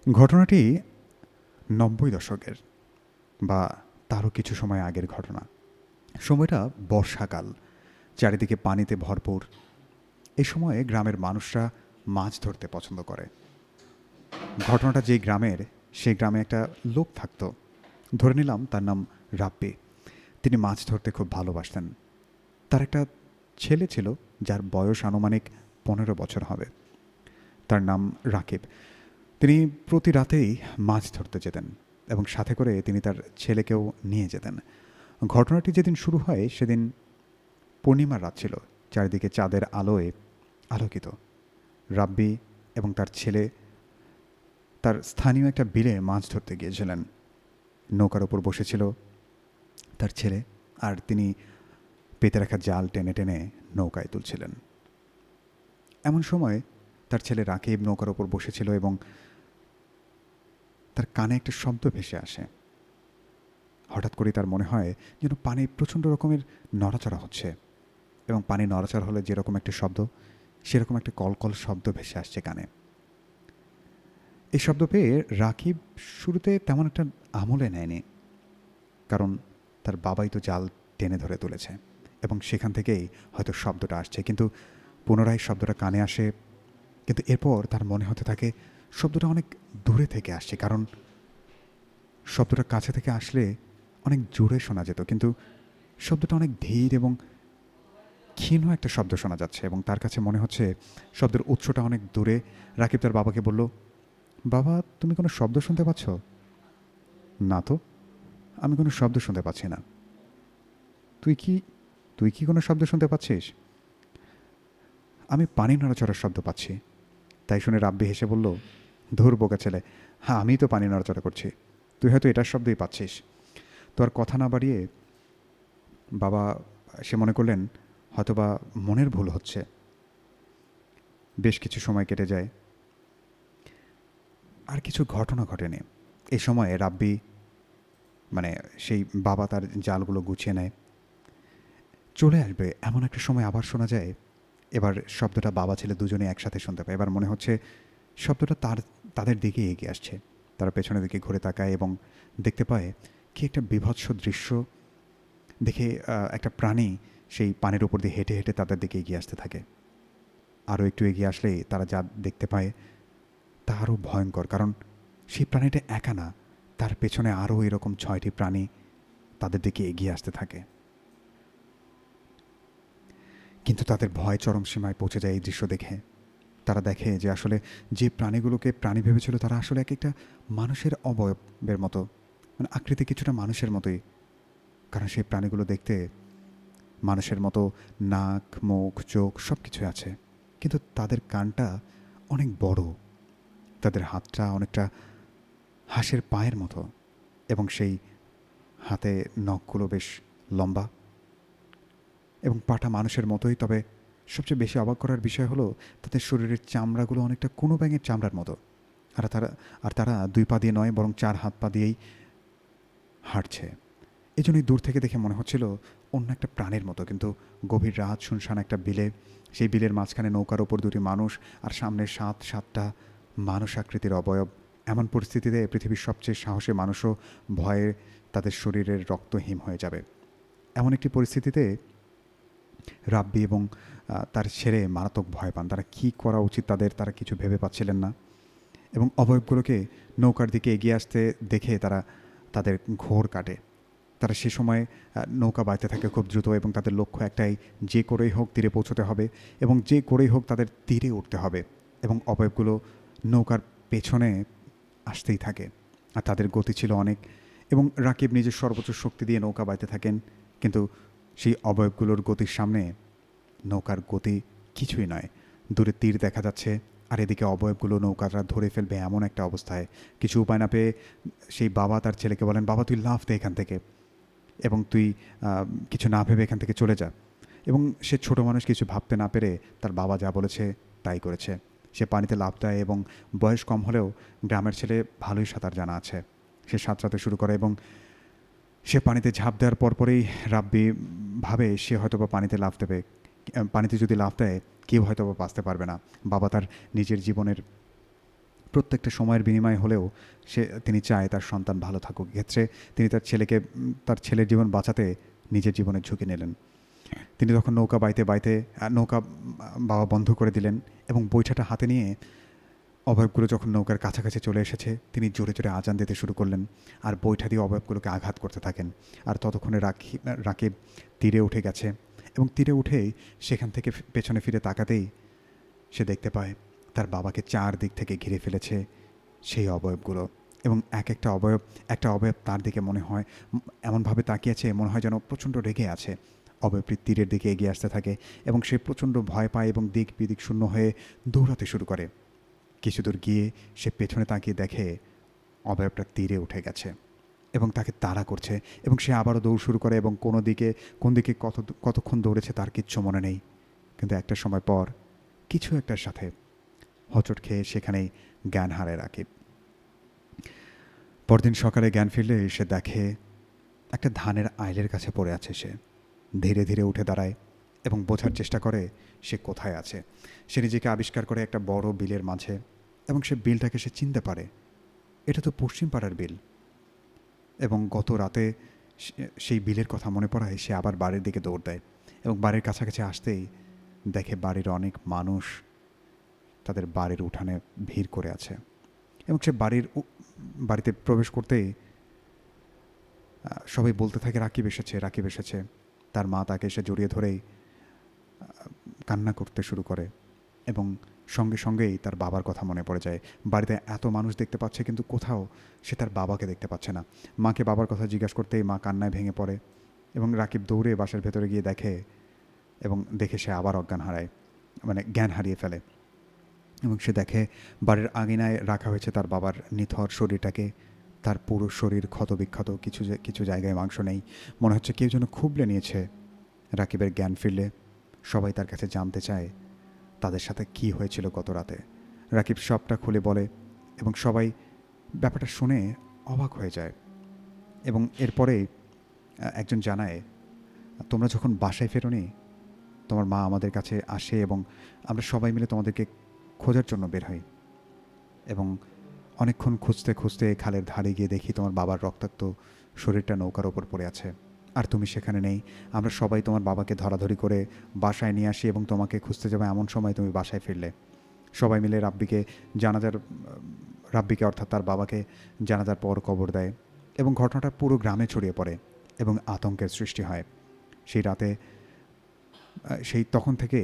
ঘটনাটি ৯০ দশকের বা তারও কিছু সময় আগের ঘটনা। সময়টা বর্ষাকাল, চারিদিকে পানিতে ভরপুর। এই সময়ে গ্রামের মানুষরা মাছ ধরতে পছন্দ করে। ঘটনাটা যেই গ্রামের, সেই গ্রামে একটা লোক থাকতো। ধরে নিলাম তার নাম রাব্বি। তিনি মাছ ধরতে খুব ভালোবাসতেন। তার একটা ছেলে ছিল যার বয়স আনুমানিক ১৫ বছর হবে। তার নাম রাকিব। তিনি প্রতি রাতেই মাছ ধরতে যেতেন এবং সাথে করে তিনি তার ছেলেকেও নিয়ে যেতেন। ঘটনাটি যেদিন শুরু হয় সেদিন পূর্ণিমার রাত ছিল। চারিদিকে চাঁদের আলোয় আলোকিত। রাব্বি এবং তার ছেলে তার স্থানীয় একটা বিলে মাছ ধরতে গিয়েছিলেন। নৌকার ওপর বসেছিল তার ছেলে, আর তিনি পেতে রাখা জাল টেনে টেনে নৌকায় তুলছিলেন। এমন সময় তার ছেলে রাকিব নৌকার ওপর বসেছিল এবং তার কানে একটা শব্দ ভেসে আসে। হঠাৎ করে তার মনে হয় যেন পানি প্রচণ্ড রকমের নড়াচড়া হচ্ছে, এবং পানি নড়াচড়া হলে যেরকম একটা শব্দ, সেরকম একটা কলকল শব্দ ভেসে আসছে কানে। এই শব্দ পেয়ে রাকিব শুরুতে তেমন একটা আমলে নেয়নি, কারণ তার বাবাই তো জাল টেনে ধরে তুলেছে এবং সেখান থেকেই হয়তো শব্দটা আসছে। কিন্তু পুনরায় শব্দটা কানে আসে, কিন্তু এরপর তার মনে হতে থাকে শব্দটা অনেক দূরে থেকে আসছে, কারণ শব্দটা কাছে থেকে আসলে অনেক জোরে শোনা যেত, কিন্তু শব্দটা অনেক ধীর এবং ক্ষীণ একটা শব্দ শোনা যাচ্ছে এবং তার কাছে মনে হচ্ছে শব্দের উৎসটা অনেক দূরে। রাকিব তার বাবাকে বলল, বাবা, তুমি কোনো শব্দ শুনতে পাচ্ছ? না তো, আমি কোনো শব্দ শুনতে পাচ্ছি না। তুই কি তুই কি কোনো শব্দ শুনতে পাচ্ছিস? আমি পানি নড়াচড়ার শব্দ পাচ্ছি। তাই শুনে রাব্বি হেসে বলল, ধুর বোকা ছেলে, হ্যাঁ আমি তো পানি নড়াচড়া করছি, তুই হয়তো এটার শব্দই পাচ্ছিস। তো আর কথা না বাড়িয়ে বাবা সে মনে করলেন হয়তোবা মনের ভুল হচ্ছে। বেশ কিছু সময় কেটে যায়, আর কিছু ঘটনা ঘটেনি। এই সময়ে রাব্বি মানে সেই বাবা তার জালগুলো গুছিয়ে নেয়। চলে আসবে এমন একটা সময় আবার শোনা যায়। এবার শব্দটা বাবা ছেলে দুজনে একসাথে শুনতে পায়। এবার মনে হচ্ছে শব্দটা তাদের দিকে এগিয়ে আসছে। তারা পেছনের দিকে ঘুরে তাকায় এবং দেখতে পায় কি একটা বীভৎস দৃশ্য। দেখে একটা প্রাণী সেই পানির উপর দিয়ে হেঁটে হেঁটে তাদের দিকে এগিয়ে আসতে থাকে। আরও একটু এগিয়ে আসলেই তারা যা দেখতে পায় তা আরও ভয়ঙ্কর, কারণ সেই প্রাণীটা একা না, তার পেছনে আরও এরকম ৬টি প্রাণী তাদের দিকে এগিয়ে আসতে থাকে। কিন্তু তাদের ভয় চরম সীমায় পৌঁছে যায় এই দৃশ্য দেখে। তারা দেখে যে আসলে যে প্রাণীগুলোকে প্রাণী ভেবেছিল তারা আসলে এক একটা মানুষের অবয়বের মতো, মানে আকৃতি কিছুটা মানুষের মতোই, কারণ সেই প্রাণীগুলো দেখতে মানুষের মতো নাক, মুখ, চোখ সব কিছুই আছে, কিন্তু তাদের কানটা অনেক বড়, তাদের হাতটা অনেকটা হাঁসের পায়ের মতো, এবং সেই হাতে নখগুলো বেশ লম্বা, এবং পাটা মানুষের মতোই। তবে সবচেয়ে বেশি অবাক করার বিষয় হলো তাদের শরীরের চামড়াগুলো অনেকটা কোনো ব্যাঙের চামড়ার মতো। আর তারা ২ পা দিয়ে নয়, বরং ৪ হাত পা দিয়েই হাঁটছে। এজন্যই দূর থেকে দেখে মনে হচ্ছিল অন্য একটা প্রাণীর মতো। কিন্তু গভীর রাত, শুনশান একটা বিলে, সেই বিলের মাঝখানে নৌকার ওপর ২টি মানুষ, আর সামনে ৭টা মানুষ আকৃতির অবয়ব। এমন পরিস্থিতিতে পৃথিবীর সবচেয়ে সাহসী মানুষও ভয়ে তাদের শরীরের রক্ত হিম হয়ে যাবে। এমন একটি পরিস্থিতিতে রাব্বি এবং তার ছেলে মারাত্মক ভয় পান। তারা কী করা উচিত তারা কিছু ভেবে পাচ্ছিলেন না, এবং অবয়বগুলোকে নৌকার দিকে এগিয়ে আসতে দেখে তারা তাদের ঘোর কাটে। তারা সে সময় নৌকা বাইতে থাকে খুব দ্রুত, এবং তাদের লক্ষ্য একটাই, যে করেই হোক তীরে পৌঁছতে হবে, এবং যে করেই হোক তাদের তীরে উঠতে হবে। এবং অবয়বগুলো নৌকার পেছনে আসতেই থাকে, আর তাদের গতি ছিল অনেক, এবং রাকিব নিজের সর্বোচ্চ শক্তি দিয়ে নৌকা বাইতে থাকেন। কিন্তু সেই অবয়বগুলোর গতির সামনে নৌকার গতি কিছুই নয়। দূরে তীর দেখা যাচ্ছে, আর এদিকে অবয়বগুলো নৌকাটা ধরে ফেলবে এমন একটা অবস্থায়। কিছু উপায় না পেয়ে সেই বাবা তার ছেলেকে বলেন, বাবা তুই লাফ দে এখান থেকে, এবং তুই কিছু না ভেবে এখান থেকে চলে যা। এবং সে ছোট মানুষ, কিছু ভাবতে না পেরে তার বাবা যা বলেছে তাই করেছে। সে পানিতে লাফ দেয়, এবং বয়স কম হলেও গ্রামের ছেলে, ভালোই সাঁতার জানা আছে। সে সাঁতরাতে শুরু করে, এবং সে পানিতে ঝাঁপ দেওয়ার পরপরেই রাব্বি ভাবে সে হয়তো বা পানিতে লাফ দেবে। পানিতে যদি লাফ দেয় কেউ হয়তো বা বাঁচতে পারবে না। বাবা তার নিজের জীবনের প্রত্যেকটা সময়ের বিনিময়ে হলেও তিনি চায় তার সন্তান ভালো থাকুক। এক্ষেত্রে তিনি তার ছেলের জীবন বাঁচাতে নিজের জীবনের ঝুঁকি নিলেন। তিনি তখন নৌকা বাইতে বাইতে নৌকা বাবা বন্ধ করে দিলেন এবং বৈঠাটা হাতে নিয়ে অবয়বগুলো যখন নৌকার কাছাকাছি চলে এসেছে তিনি জোরে জোরে আজান দিতে শুরু করলেন আর বৈঠা দিয়ে অবয়বগুলোকে আঘাত করতে থাকেন। আর ততক্ষণে রাকিব তীরে উঠে গেছে এবং তীরে উঠেই সেখান থেকে পেছনে ফিরে তাকাতেই সে দেখতে পায় তার বাবাকে চারদিক থেকে ঘিরে ফেলেছে সেই অবয়বগুলো এবং একটা অবয়ব তার দিকে মনে হয় এমনভাবে তাকিয়েছে, মনে হয় যেন প্রচণ্ড রেগে আছে। অবয়বটি তীরের দিকে এগিয়ে আসতে থাকে এবং সে প্রচণ্ড ভয় পায় এবং দিক বিদিক শূন্য হয়ে দৌড়াতে শুরু করে। কিছু দূর গিয়ে সে পেছনে তাকিয়ে দেখে অবয়বটা তীরে উঠে গেছে এবং তাকে তাড়া করছে এবং সে আবারও দৌড় শুরু করে এবং কোন দিকে কতক্ষণ দৌড়েছে তার কিচ্ছু মনে নেই। কিন্তু একটা সময় পর কিছু একটার সাথে হোঁচট খেয়ে সেখানেই জ্ঞান হারায় রাকিব। পরদিন সকালে জ্ঞান ফিরলে সে দেখে একটা ধানের আইলের কাছে পড়ে আছে। সে ধীরে ধীরে উঠে দাঁড়ায় এবং বোঝার চেষ্টা করে সে কোথায় আছে। সে নিজেকে আবিষ্কার করে একটা বড় বিলের মাঝে এবং সে বিলটাকে সে চিনতে পারে, এটা তো পশ্চিম পাড়ার বিল। এবং গত রাতে সেই বিলের কথা মনে পড়ায় সে আবার বাড়ির দিকে দৌড় দেয় এবং বাড়ির কাছাকাছি আসতেই দেখে বাড়ির অনেক মানুষ তাদের বাড়ির উঠানে ভিড় করে আছে এবং সে বাড়িতে প্রবেশ করতেই সবাই বলতে থাকে রাকিব এসেছে, রাকিব এসেছে। তার মা তাকে এসে জড়িয়ে ধরেই কান্না করতে শুরু করে এবং সঙ্গে সঙ্গেই তার বাবার কথা মনে পড়ে যায়। বাড়িতে এত মানুষ দেখতে পাচ্ছে কিন্তু কোথাও সে তার বাবাকে দেখতে পাচ্ছে না। মাকে বাবার কথা জিজ্ঞাসা করতেই মা কান্নায় ভেঙে পড়ে এবং রাকিব দৌড়ে বাসার ভেতরে গিয়ে দেখে সে আবার জ্ঞান হারিয়ে ফেলে এবং সে দেখে বাড়ির আঙিনায় রাখা হয়েছে তার বাবার নিথর শরীরটাকে। তার পুরো শরীর ক্ষতবিক্ষত, কিছু জায়গায় মাংস নেই, মনে হচ্ছে কেউ যেন খুবলে নিয়েছে। রাকিবের জ্ঞান ফিরলে সবাই তার কাছে জানতে চায় তাদের সাথে কি হয়েছিল গত রাতে। রাকিব সবটা খুলে বলে এবং সবাই ব্যাপারটা শুনে অবাক হয়ে যায় এবং এরপরে একজন জানায়, তোমরা যখন বাসায় ফেরোনি তোমার মা আমাদের কাছে আসে এবং আমরা সবাই মিলে তোমাদেরকে খোঁজার জন্য বের হই এবং অনেকক্ষণ খুঁজতে খুঁজতে খালের ধারে গিয়ে দেখি তোমার বাবার রক্তাক্ত শরীরটা নৌকার ওপর পড়ে আছে আর তুমি সেখানে নেই। আমরা সবাই তোমার বাবাকে ধরাধরি করে বাসায় নিয়ে আসি এবং তোমাকে খুঁজতে যাবো এমন সময় তুমি বাসায় ফিরলে। সবাই মিলে রাব্বিকে অর্থাৎ তার বাবাকে জানাজার পর কবর দেয় এবং ঘটনাটা পুরো গ্রামে ছড়িয়ে পড়ে এবং আতঙ্কের সৃষ্টি হয়। তখন থেকে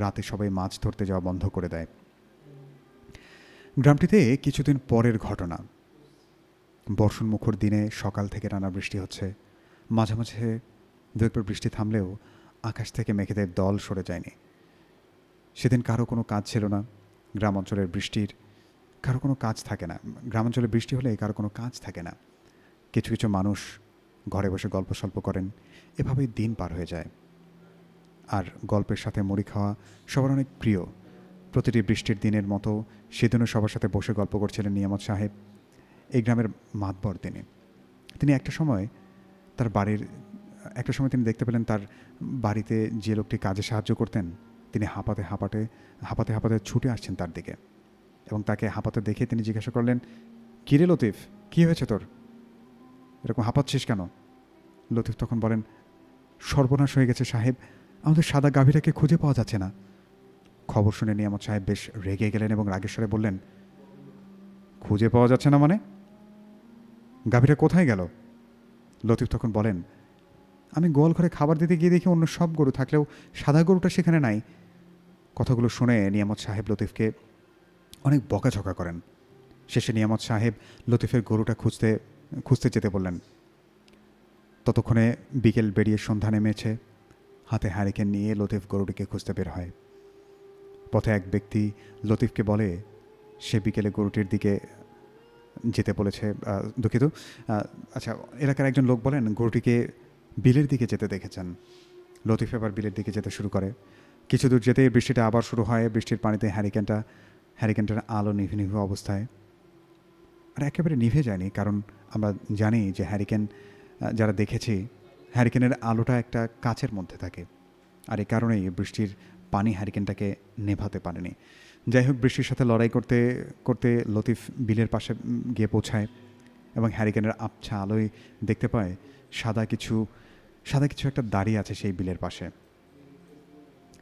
রাতে সবাই মাছ ধরতে যাওয়া বন্ধ করে দেয়। গ্রামটিতে কিছুদিন পরের ঘটনা। বর্ষণমুখর দিনে সকাল থেকে টানা বৃষ্টি হচ্ছে। মাঝে মাঝে দু একবার বৃষ্টি থামলেও আকাশ থেকে মেঘেদের দল সরে যায়নি। সেদিন কারো কোনো কাজ ছিল না। গ্রামাঞ্চলে বৃষ্টি হলে কারো কোনো কাজ থাকে না। কিছু কিছু মানুষ ঘরে বসে গল্প সল্প করেন। এভাবেই দিন পার হয়ে যায়। আর গল্পের সাথে মুড়ি খাওয়া সবার অনেক প্রিয়। প্রতিটি বৃষ্টির দিনের মতো সেদিনও সবার সাথে বসে গল্প করছিলেন নিয়ামত সাহেব। এই গ্রামের মাতবর তিনি একটা সময় তিনি দেখতে পেলেন তার বাড়িতে যে লোকটি কাজে সাহায্য করতেন তিনি হাঁপাতে ছুটে আসছেন তার দিকে এবং তাকে হাঁপাতে দেখে তিনি জিজ্ঞাসা করলেন, কী রে লতিফ, কী হয়েছে তোর, এরকম হাঁপাচ্ছিস কেন? লতিফ তখন বলেন, সর্বনাশ হয়ে গেছে সাহেব, আমাদের সাদা গাভীটাকে খুঁজে পাওয়া যাচ্ছে না। খবর শুনে নিয়ামত সাহেব বেশ রেগে গেলেন এবং রাগেশ্বরে বললেন, খুঁজে পাওয়া যাচ্ছে না মানে? গাভীটা কোথায় গেল? লতিফ তখন বলেন, আমি গোয়াল ঘরে খাবার দিতে গিয়ে দেখি অন্য সব গরু থাকলেও সাদা গরুটা সেখানে নাই। কথাগুলো শুনে নিয়ামত সাহেব লতিফকে অনেক বকাঝকা করেন। শেষে নিয়ামত সাহেব লতিফের গরুটা খুঁজতে যেতে বললেন। ততক্ষণে বিকেল বেরিয়ে সন্ধ্যা নেমেছে। হাতে হ্যারিকেন নিয়ে লতিফ গরুটিকে খুঁজতে বের হয়। পথে এক ব্যক্তি লতিফকে বলে সে বিকেলে গরুটির দিকে যেতে বলেছে। দুঃখিত, এলাকার একজন লোক বলেন গরুটিকে বিলের দিকে যেতে দেখেছেন। লতিফ এবার বিলের দিকে যেতে শুরু করে। কিছু দূর যেতেই বৃষ্টিটা আবার শুরু হয়। বৃষ্টির পানিতে হ্যারিকেনটার আলো নিভে নিভে অবস্থায়, আর একেবারে নিভে যায়নি, কারণ আমরা জানি যে যারা দেখেছি হ্যারিকেনের আলোটা একটা কাচের মধ্যে থাকে, আর এই কারণেই বৃষ্টির পানি হ্যারিকেনটাকে নেভাতে পারেনি। যাই হোক, বৃষ্টির সাথে লড়াই করতে করতে লতিফ বিলের পাশে গিয়ে পৌঁছায় এবং হ্যারিকেনের আবছা আলোয় দেখতে পায় সাদা কিছু সাদা কিছু একটা দাঁড়িয়ে আছে সেই বিলের পাশে।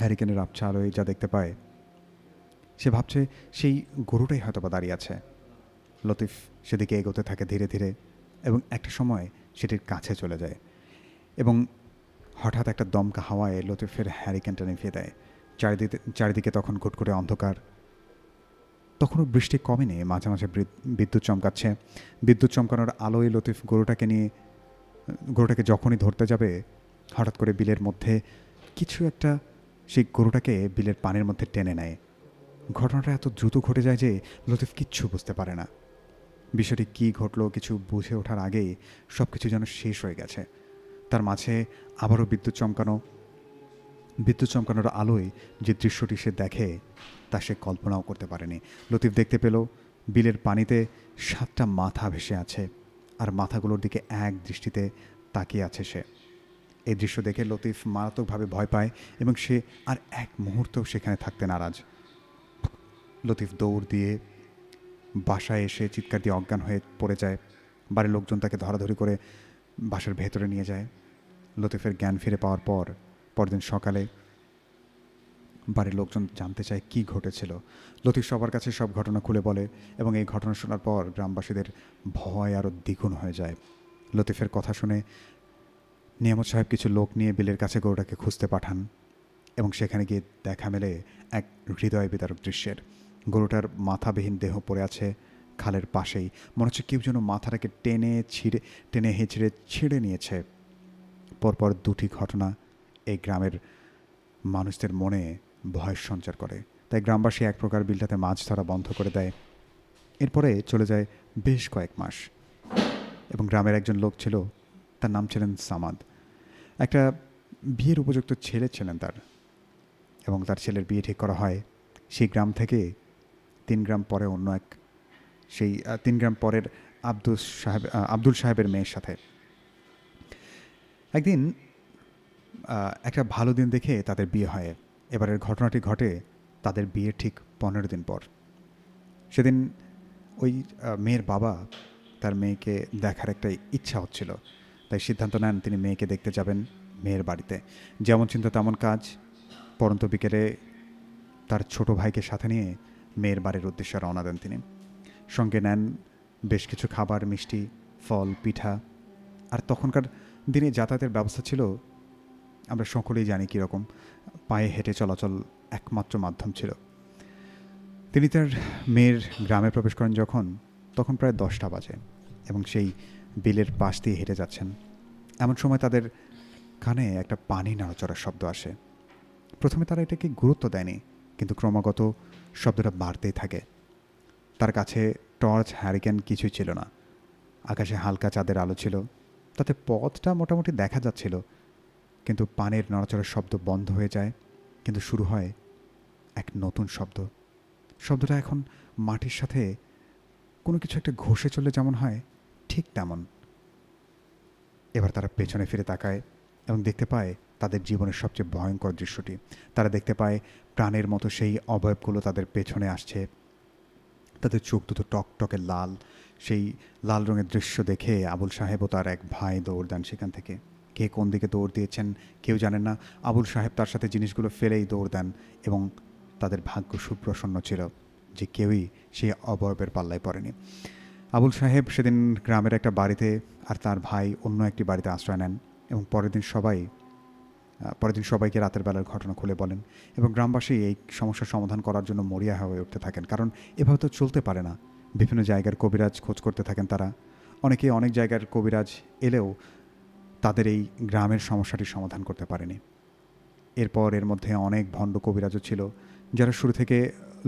হ্যারিকেনের আবছা আলোয় যা দেখতে পায়, সে ভাবছে সেই গরুটাই হয়তো বা দাঁড়িয়ে আছে। লতিফ সেদিকে এগোতে থাকে ধীরে ধীরে এবং একটা সময় সেটির কাছে চলে যায় এবং হঠাৎ একটা দমকা হাওয়ায় লতিফের হ্যারিকেনটা নিভিয়ে দেয়। চারিদিকে তখন ঘুটঘুটে অন্ধকার। তখনও বৃষ্টি কমেনি, মাঝে মাঝে বিদ্যুৎ চমকাচ্ছে। বিদ্যুৎ চমকানোর আলোয় লতিফ গরুটাকে যখনই ধরতে যাবে, হঠাৎ করে বিলের মধ্যে কিছু একটা সেই গরুটাকে বিলের পানির মধ্যে টেনে নেয়। ঘটনাটা এত দ্রুত ঘটে যায় যে লতিফ কিচ্ছু বুঝতে পারে না। বিষয়টি কী ঘটলো কিছু বুঝে ওঠার আগেই সব কিছু যেন শেষ হয়ে গেছে। তার মাঝে আবারও বিদ্যুৎ চমকানোর আলোয় যে দৃশ্যটি সে দেখে তা সে কল্পনাও করতে পারেনি। লতিফ দেখতে পেল বিলের পানিতে 7টা মাথা ভেসে আছে, আর মাথাগুলোর দিকে এক দৃষ্টিতে তাকিয়ে আছে সে। এই দৃশ্য দেখে লতিফ মারাত্মকভাবে ভয় পায় এবং সে আর এক মুহূর্তও সেখানে থাকতে নারাজ। লতিফ দৌড় দিয়ে বাসায় এসে চিৎকার দিয়ে অজ্ঞান হয়ে পড়ে যায়। বাড়ির লোকজন তাকে ধরাধরি করে বাসার ভেতরে নিয়ে যায়। লতিফের জ্ঞান ফিরে পাওয়ার পরদিন সকালে বাড়ির লোকজন জানতে চায় কী ঘটেছিল। লতিফ সবার কাছে সব ঘটনা খুলে বলে এবং এই ঘটনা শোনার পর গ্রামবাসীদের ভয় আরও দ্বিগুণ হয়ে যায়। লতিফের কথা শুনে নিয়ামত সাহেব কিছু লোক নিয়ে বিলের কাছে গরুটাকে খুঁজতে পাঠান এবং সেখানে গিয়ে দেখা মেলে এক হৃদয় বিদারক দৃশ্যের। গরুটার মাথাবিহীন দেহ পড়ে আছে খালের পাশেই। মনে হচ্ছে কেউ যেন মাথাটাকে টেনে হেঁচড়ে ছিঁড়ে নিয়েছে। পরপর দুটি ঘটনা এই গ্রামের মানুষদের মনে ভয়ের সঞ্চার করে। তাই গ্রামবাসী এক প্রকার বিলটাতে মাছ ধরা বন্ধ করে দেয়। এরপরে চলে যায় বেশ কয়েক মাস এবং গ্রামের একজন লোক ছিল, তার নাম ছিলেন সামাদ। একটা বিয়ের উপযুক্ত ছেলে ছিলেন তার, এবং তার ছেলের বিয়ে ঠিক করা হয় সেই গ্রাম থেকে 3 গ্রাম পরে অন্য এক সেই 3 গ্রাম পরের আব্দুল সাহেবের মেয়ের সাথে। একদিন একটা ভালো দিন দেখে তাদের বিয়ে হয়। এবারের ঘটনাটি ঘটে তাদের বিয়ের ঠিক 15 দিন পর। সেদিন ওই মেয়ের বাবা তার মেয়েকে দেখার একটা ইচ্ছা হচ্ছিল, তাই সিদ্ধান্ত নেন তিনি মেয়েকে দেখতে যাবেন মেয়ের বাড়িতে। যেমন চিন্তা তেমন কাজ। পরন্ত বিকেলে তার ছোট ভাইকে সাথে নিয়ে মেয়ের বাড়ির উদ্দেশ্যে রওনা দেন তিনি। সঙ্গে নেন বেশ কিছু খাবার, মিষ্টি, ফল, পিঠা। আর তখনকার দিনে যাতায়াতের ব্যবস্থা ছিল আমরা সকলেই জানি কীরকম, পায়ে হেঁটে চলাচল একমাত্র মাধ্যম ছিল। তিনি তার মেয়ের গ্রামে প্রবেশ করেন তখন প্রায় 10টা বাজে এবং সেই বিলের পাশ দিয়ে হেঁটে যাচ্ছেন। এমন সময় তাদের কানে একটা পানি নাড়াচড়ার শব্দ আসে। প্রথমে তারা এটাকে গুরুত্ব দেয়নি, কিন্তু ক্রমাগত শব্দটা বাড়তেই থাকে। তার কাছে টর্চ, হ্যারিকেন কিছুই ছিল না। আকাশে হালকা চাঁদের আলো ছিল, তাতে পথটা মোটামুটি দেখা যাচ্ছিল। কিন্তু পানির নড়াচড়ার শব্দ বন্ধ হয়ে যায়, কিন্তু শুরু হয় এক নতুন শব্দ। শব্দটা এখন মাটির সাথে কোনো কিছু একটা ঘষে চলে যেমন হয়, ঠিক তেমন। এবার তারা পেছনে ফিরে তাকায় এবং দেখতে পায় তাদের জীবনের সবচেয়ে ভয়ঙ্কর দৃশ্যটি। তারা দেখতে পায় প্রাণের মতো সেই অবয়বগুলো তাদের পেছনে আসছে। তাদের চোখ দুটো টকটকে লাল। সেই লাল রঙের দৃশ্য দেখে আবুল সাহেব ও তার এক ভাই দৌড় দেন সেখান থেকে। কে কোন দিকে দৌড় দিয়েছেন কেউ জানেন না। আবুল সাহেব তার সাথে জিনিসগুলো ফেলেই দৌড় দেন এবং তাদের ভাগ্য সুপ্রসন্ন ছিল যে কেউই সেই অবয়বের পাল্লায় পড়েনি। আবুল সাহেব সেদিন গ্রামের একটা বাড়িতে আর তার ভাই অন্য একটি বাড়িতে আশ্রয় নেন এবং পরের দিন সবাইকে রাতের বেলার ঘটনা খুলে বলেন এবং গ্রামবাসী এই সমস্যার সমাধান করার জন্য মরিয়া হয়ে উঠতে থাকেন। কারণ এভাবে তো চলতে পারে না। বিভিন্ন জায়গার কবিরাজ খোঁজ করতে থাকেন তারা। অনেক জায়গার কবিরাজ এলেও তাদের এই গ্রামের সমস্যাটির সমাধান করতে পারেনি। এরপর এর মধ্যে অনেক ভণ্ড কবিরাজও ছিল যারা শুরু থেকে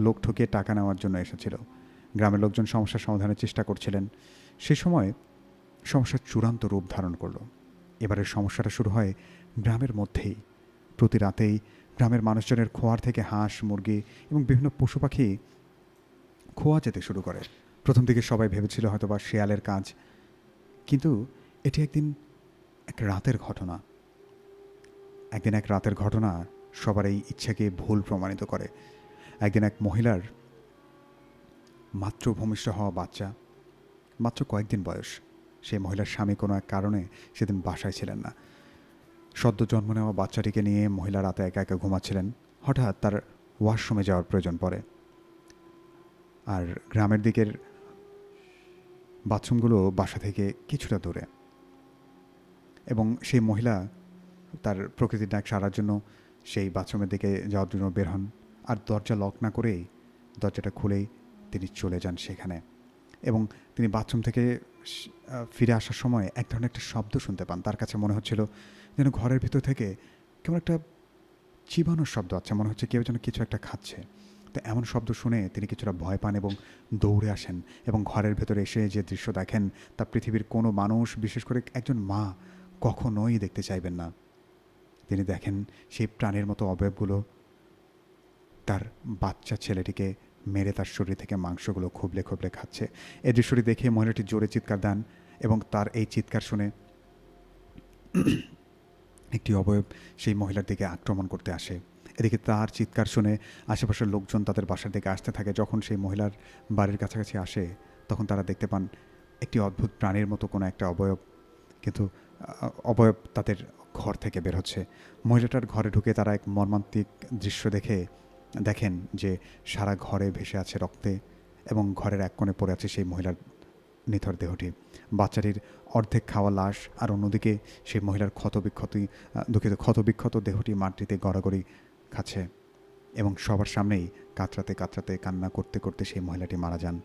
লোক ঠকিয়ে টাকা নেওয়ার জন্য এসেছিল। গ্রামের লোকজন সমস্যার সমাধানের চেষ্টা করছিলেন। সে সময় সমস্যার চূড়ান্ত রূপ ধারণ করলো। এবারের সমস্যাটা শুরু হয় গ্রামের মধ্যেই। প্রতি রাতেই গ্রামের মানুষজনের খোয়ার থেকে হাঁস, মুরগি এবং বিভিন্ন পশু পাখি খোয়া যেতে শুরু করে। প্রথম দিকে সবাই ভেবেছিল হয়তোবা শেয়ালের কাজ, কিন্তু এটি একদিন এক রাতের ঘটনা সবার এই ইচ্ছাকে ভুল প্রমাণিত করে। একদিন এক মহিলার মাত্র ভূমিষ্ঠ হওয়া বাচ্চা, মাত্র কয়েকদিন বয়স, সেই মহিলার স্বামী কোনো এক কারণে সেদিন বাসায় ছিলেন না। সদ্য জন্ম নেওয়া বাচ্চাটিকে নিয়ে মহিলা রাতে একা একা ঘুমাচ্ছিলেন। হঠাৎ তার ওয়াশরুমে যাওয়ার প্রয়োজন পড়ে। আর গ্রামের দিকের বাথরুমগুলো বাসা থেকে কিছুটা দূরে, এবং সেই মহিলা তার প্রকৃতির ডাক সারার জন্য সেই বাথরুমের দিকে যাওয়ার জন্য বের হন। আর দরজা লক না করেই, দরজাটা খুলেই তিনি চলে যান সেখানে। এবং তিনি বাথরুম থেকে ফিরে আসার সময় এক ধরনের একটা শব্দ শুনতে পান। তার কাছে মনে হচ্ছিল যেন ঘরের ভিতর থেকে কেমন একটা চিবানোর শব্দ আছে, মনে হচ্ছে কেউ যেন কিছু একটা খাচ্ছে। তো এমন শব্দ শুনে তিনি কিছুটা ভয় পান এবং দৌড়ে আসেন, এবং ঘরের ভেতরে এসে যে দৃশ্য দেখেন তা পৃথিবীর কোনো মানুষ, বিশেষ করে একজন মা, কখনোই দেখতে চাইবেন না। তিনি দেখেন সেই প্রাণের মতো অবয়বগুলো তার বাচ্চা ছেলেটিকে মেরে তার শরীর থেকে মাংসগুলো খুবলে খুবলে খাচ্ছে। এই দৃশ্যটি দেখে মহিলাটি জোরে চিৎকার দেন, এবং তার এই চিৎকার শুনে একটি অবয়ব সেই মহিলার দিকে আক্রমণ করতে আসে। এদিকে তার চিৎকার শুনে আশেপাশের লোকজন তাদের বাসার দিকে আসতে থাকে। যখন সেই মহিলার বাড়ির কাছাকাছি আসে, তখন তারা দেখতে পান একটি অদ্ভুত প্রাণীর মতো কোনো একটা অবয়ব, কিন্তু অবয়ব তাদের ঘর থেকে বের হচ্ছে। মহিলাটার ঘরে ঢুকে তারা এক মর্মান্তিক দৃশ্য দেখেন যে সারা ঘরে ভেসে আছে রক্তে, এবং ঘরের এক কোণে পড়ে আছে সেই মহিলার নিথর দেহটি, বাচ্চাটির অর্ধেক খাওয়া লাশ। আর অন্যদিকে সেই মহিলার ক্ষতবিক্ষত দেহটি মাটিতে গড়াগড়ি খাচ্ছে, এবং সবার সামনেই কাতরাতে কাতরাতে কান্না করতে করতে সেই মহিলাটি মারা যান।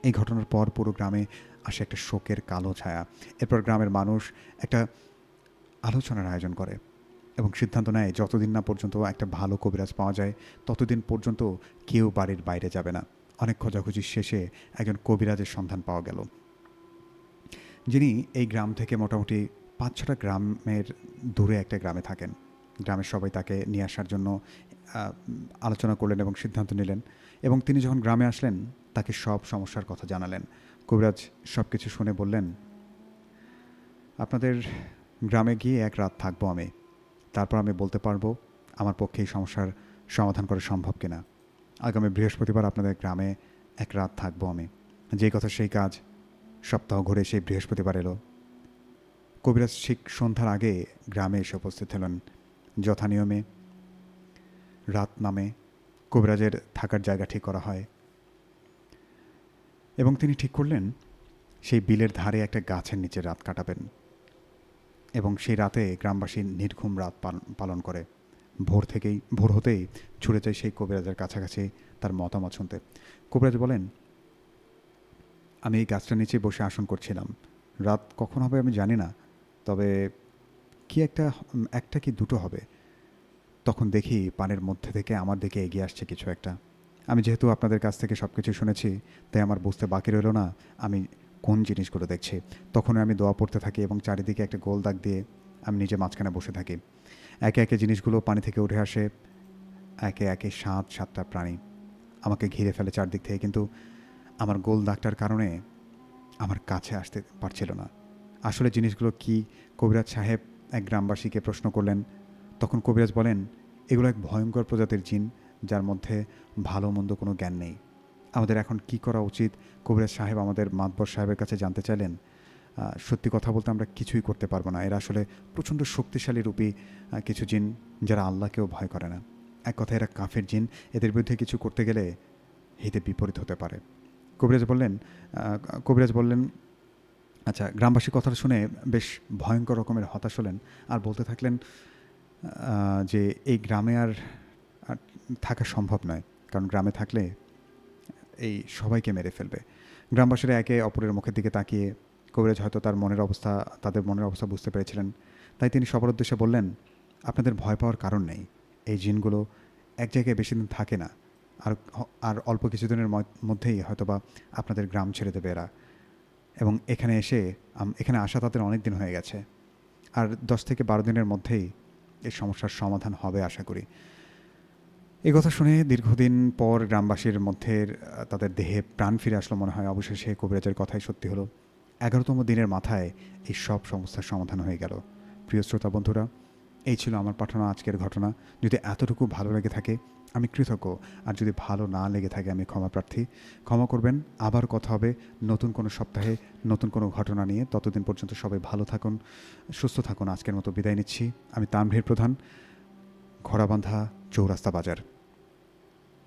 এই ঘটনার পর পুরো গ্রামে আসে একটা শোকের কালো ছায়া। এরপর গ্রামের মানুষ একটা আলোচনার আয়োজন করে এবং সিদ্ধান্ত নেয় যতদিন না পর্যন্ত একটা ভালো কবিরাজ পাওয়া যায়, ততদিন পর্যন্ত কেউ বাড়ির বাইরে যাবে না। অনেক খোঁজাখুঁজি শেষে একজন কবিরাজের সন্ধান পাওয়া গেল, যিনি এই গ্রাম থেকে মোটামুটি 5-6টা গ্রামের দূরে একটা গ্রামে থাকেন। গ্রামের সবাই তাকে নিয়ে আসার জন্য আলোচনা করলেন এবং সিদ্ধান্ত নিলেন, এবং তিনি যখন গ্রামে আসলেন তাকে সব সমস্যার কথা জানালেন। কবিরাজ সব কিছু শুনে বললেন, আপনাদের গ্রামে গিয়ে এক রাত থাকবো আমি, তারপর আমি বলতে পারবো আমার পক্ষে এই সমস্যার সমাধান করা সম্ভব কিনা। আগামী বৃহস্পতিবার আপনাদের গ্রামে এক রাত থাকবো আমি। যেই কথা সেই কাজ, সপ্তাহ ঘুরে সেই বৃহস্পতিবার এলো। কবিরাজ ঠিক সন্ধ্যার আগে গ্রামে এসে উপস্থিত হলেন। যথানিয়মে রাত নামে কবিরাজের থাকার জায়গা ঠিক করা হয়, এবং তিনি ঠিক করলেন সেই বিলের ধারে একটা গাছের নিচে রাত কাটাবেন, এবং সেই রাতে গ্রামবাসী নির্ঘুম রাত পালন করে। ভোর হতেই ছুটে যায় সেই কবিরাজের কাছাকাছি তার মতামত শুনতে। কবিরাজ বলেন, আমি এই গাছটার নিচে বসে আসন করছিলাম। রাত কখন হবে আমি জানি না, তবে কি একটা কি দুটো হবে। তখন দেখি পানের মধ্যে থেকে আমার দিকে এগিয়ে আসছে কিছু একটা। আমি যেহেতু আপনাদের কাছ থেকে সব কিছু শুনেছি, তাই আমার বুঝতে বাকি রইল না আমি কোন জিনিসগুলো দেখছি। তখন আমি দোয়া পড়তে থাকি, এবং চারিদিকে একটা গোল দাগ দিয়ে আমি নিজে মাঝখানে বসে থাকি। একে একে জিনিসগুলো পানি থেকে উঠে আসে, একে একে 7টা প্রাণী আমাকে ঘিরে ফেলে চারদিক থেকে, কিন্তু আমার গোল দাগটার কারণে আমার কাছে আসতে পারছিল না। আসলে জিনিসগুলো কি, কবিরাজ সাহেব এক গ্রামবাসীকে প্রশ্ন করলেন। তখন কবিরাজ বলেন, এগুলো এক ভয়ঙ্কর প্রজাতির জিন, যার মধ্যে ভালো মন্দ কোনো জ্ঞান নেই। আমাদের এখন কি করা উচিত? কবিরাজ সাহেব আমাদের মাতবর সাহেবের কাছে জানতে চাইলেন। সত্যি কথা বলতে আমরা কিছুই করতে পারবো না। এরা আসলে প্রচণ্ড শক্তিশালী রূপী কিছু জিন, যারা আল্লাহকেও ভয় করে না। এক কথায় এরা কাফের জিন, এদের বিরুদ্ধে কিছু করতে গেলে হিতে বিপরীত হতে পারে। কবিরাজ বললেন, আচ্ছা। গ্রামবাসী কথাটা শুনে বেশ ভয়ঙ্কর রকমের হতাশ হলেন, আর বলতে থাকলেন যে এই গ্রামে আর থাকা সম্ভব নয়, কারণ গ্রামে থাকলে এই সবাইকে মেরে ফেলবে। গ্রামবাসীরা একে অপরের মুখের দিকে তাকিয়ে, কবিরাজ হয়তো তাদের মনের অবস্থা বুঝতে পেরেছিলেন, তাই তিনি সবার উদ্দেশ্যে বললেন, আপনাদের ভয় পাওয়ার কারণ নেই। এই জিনগুলো এক জায়গায় বেশি দিন থাকে না, আর অল্প কিছুদিনের মধ্যেই হয়তোবা আপনাদের গ্রাম ছেড়ে দেবে এরা, এবং এখানে আসা তাদের অনেক দিন হয়ে গেছে, আর 10 থেকে 12 দিনের মধ্যেই এই সমস্যার সমাধান হবে আশা করি। এই কথা শুনে দীর্ঘদিন পর গ্রামবাসীর মধ্যে তাদের দেহে প্রাণ ফিরে আসলো মনে হয়। অবশেষে কবিরাজের কথাই সত্যি হলো। 11তম দিনের মাথায় এই সব সমস্যার সমাধান হয়ে গেল। প্রিয় শ্রোতা বন্ধুরা, এই ছিল আমার পাঠানো আজকের ঘটনা। যদি এতটুকু ভালো লেগে থাকে আমি কৃতজ্ঞ, আর যদি ভালো না লেগে থাকে আমি ক্ষমা প্রার্থী। ক্ষমা করবেন। আবার কথা হবে নতুন কোনো সপ্তাহে নতুন কোনো ঘটনা নিয়ে। ততদিন পর্যন্ত সবাই ভালো থাকুন, সুস্থ থাকুন। আজকের মতো বিদায় নিচ্ছি। আমি তানভীর প্রধান, ঘোড়াবান্ধা চৌরাস্তা বাজার।